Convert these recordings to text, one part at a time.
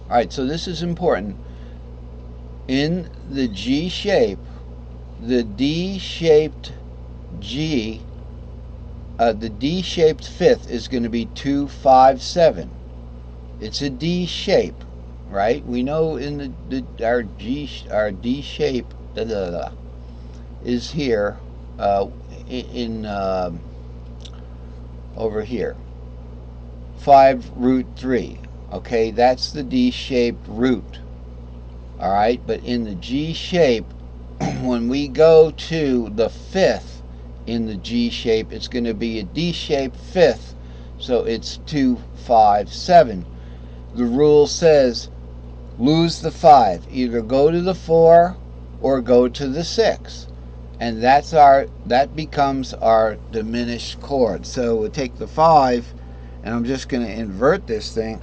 Alright, so this is important. In the G shape, the D-shaped G, the D-shaped fifth is going to be 2, 5, 7. It's a D shape, right? We know in our D shape is here over here, 5 root 3. Okay, that's the D-shaped root. All right, but in the G shape, when we go to the fifth in the G shape, it's going to be a D-shaped fifth, so it's 2, 5, 7. The rule says lose the 5, either go to the 4 or go to the 6, and that becomes our diminished chord. So we'll take the 5, and I'm just going to invert this thing.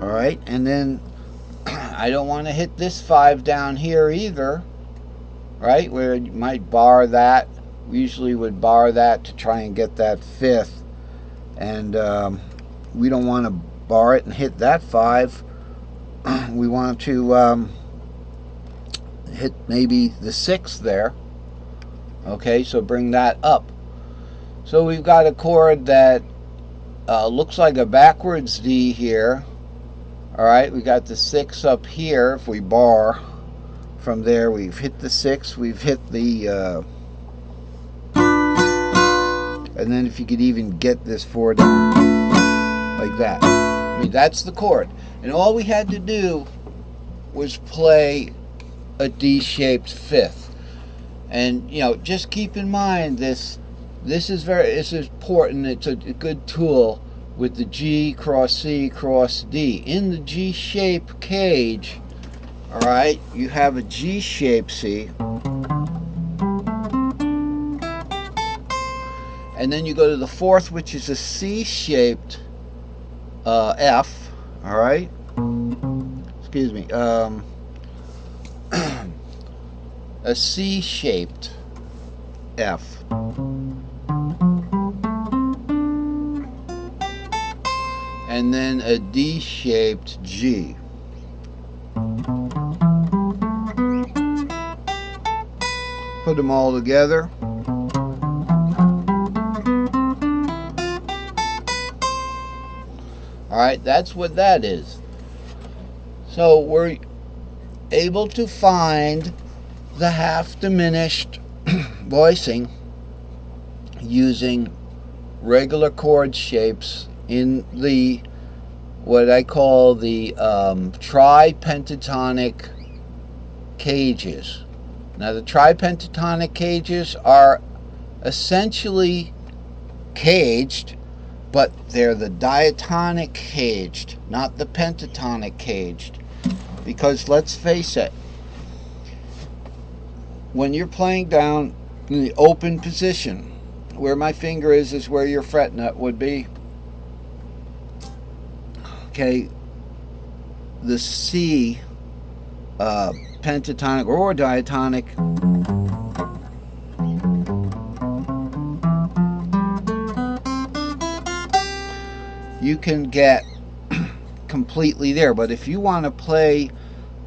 All right, and then I don't want to hit this 5 down here either, right, where you might bar that. We usually would bar that to try and get that fifth, and we don't want to bar it and hit that 5. We want to hit maybe the 6 there. Okay, so bring that up. So we've got a chord that looks like a backwards D here. Alright, we got the 6 up here. If we bar from there, we've hit the 6, we've hit the and then if you could even get this 4 down like that. I mean, that's the chord. And all we had to do was play a D-shaped fifth. And, you know, just keep in mind this is important. It's a good tool with the G cross C cross D. In the G shape cage, all right, you have a G shape C, and then you go to the fourth, which is a C shaped F. All right, excuse me, a C shaped F. And then a D-shaped G. Put them all together. Alright, that's what that is. So we're able to find the half diminished voicing using regular chord shapes in the what I call the tripentatonic cages. Now the tripentatonic cages are essentially caged, but they're the diatonic caged, not the pentatonic caged. Because let's face it, when you're playing down in the open position, where my finger is where your fret nut would be. Okay, the C pentatonic or diatonic you can get completely there, but if you want to play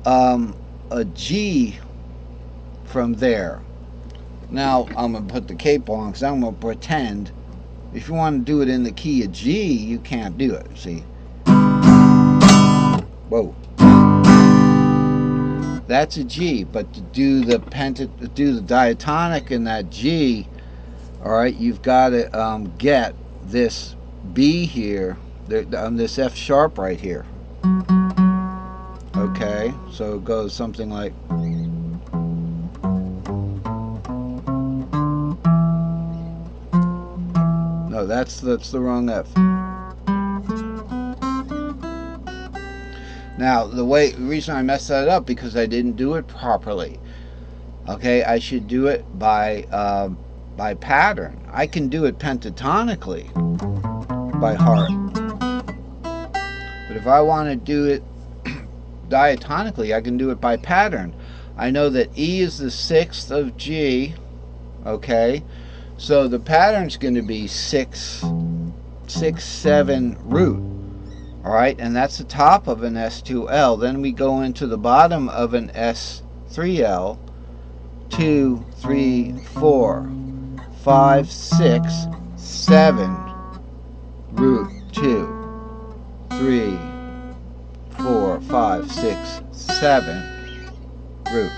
a G from there, now I'm going to put the cape on because I'm going to pretend. If you want to do it in the key of G, you can't do it, see. Whoa, that's a G, but to do the diatonic in that G, all right, you've got to get this B here, this F sharp right here. Okay, so it goes something like. No, that's the wrong F. Now, the reason I messed that up because I didn't do it properly. Okay, I should do it by pattern. I can do it pentatonically by heart, but if I want to do it diatonically, I can do it by pattern. I know that E is the sixth of G. Okay, so the pattern's going to be 6, 7 root. All right, and that's the top of an S2L. Then we go into the bottom of an S3L. 2, 3, 4, 5, 6, 7, root 2, 3, 4, 5, 6, 7, root,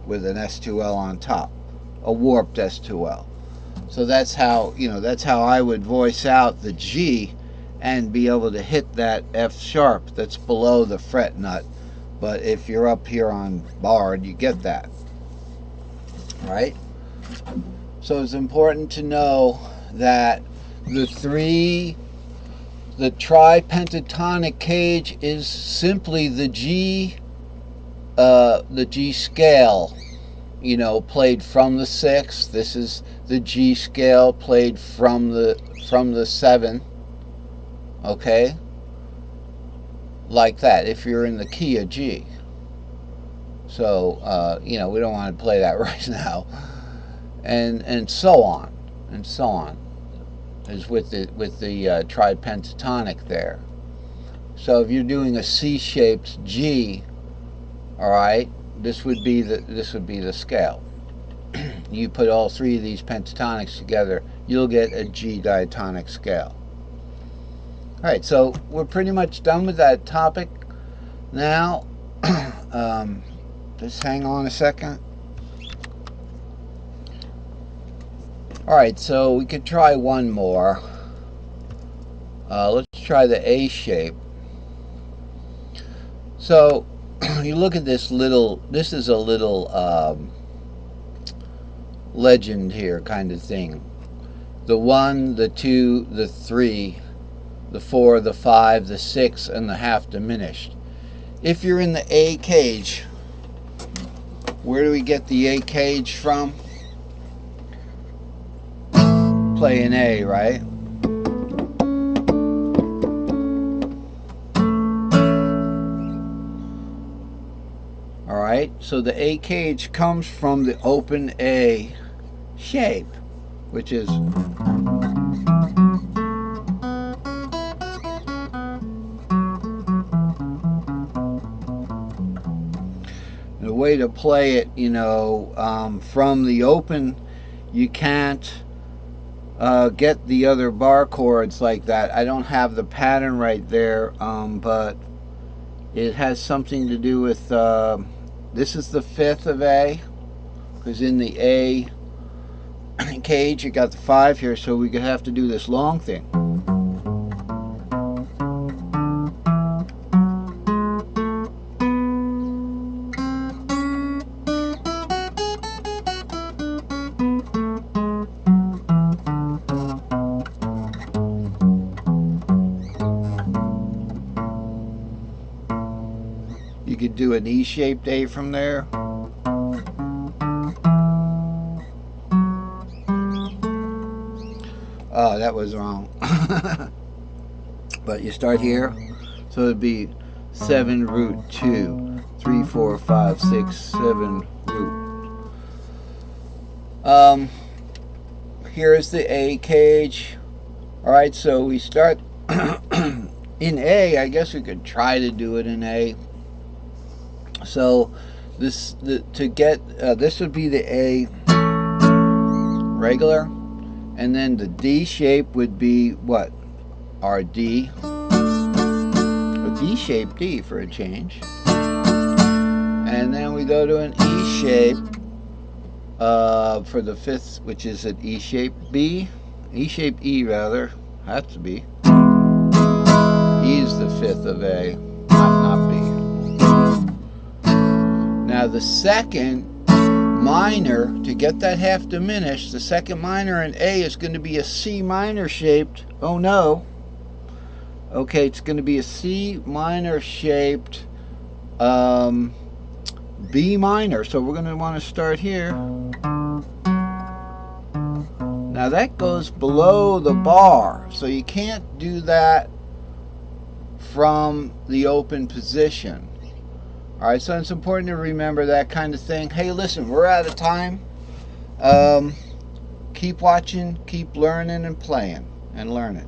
with an S2L on top, a warped S2L. So that's how, that's how I would voice out the G and be able to hit that F sharp that's below the fret nut. But if you're up here on barred, you get that. Right? So it's important to know that the tripentatonic cage is simply the G scale, played from the 6. This is the G scale played from the 7. Okay? Like that, if you're in the key of G. So, we don't want to play that right now. And so on, and so on, is with the tripentatonic there. So if you're doing a C-shaped G, all right, this would be the scale. You put all 3 of these pentatonics together, you'll get a G diatonic scale. All right, so we're pretty much done with that topic. Now, just hang on a second. All right, so we could try one more. Let's try the A shape. So you look at this is a little legend here kind of thing. The 1, the 2, the 3, the 4, the 5, the 6, and the half diminished. If you're in the A cage, where do we get the A cage from? Play an A, right? Alright, so the A cage comes from the open A shape, which is the way to play it, from the open, you can't get the other bar chords like that. I don't have the pattern right there, but it has something to do with, this is the 5th of A, because in the A cage you got the 5 here, so we could have to do this long thing. You could do an E-shaped A from there. Oh, that was wrong. But you start here, so it'd be 7 root 2, 3, 4, 5, 6, 7 root. Here's the A cage. All right, so we start in A. I guess we could try to do it in A. So this would be the A regular, and then the D shape would be what? Our D, a D shaped D for a change, and then we go to an E shape for the 5th, which is an E shaped B, E shaped E rather, has to be. E is the 5th of A, not B. Now the second minor, to get that half diminished, the second minor in A is going to be a C minor shaped, oh no, okay, it's going to be a C minor shaped B minor, so we're going to want to start here. Now that goes below the bar, so you can't do that from the open position. Alright, so it's important to remember that kind of thing. Hey, listen, we're out of time. Keep watching, keep learning and playing and learning.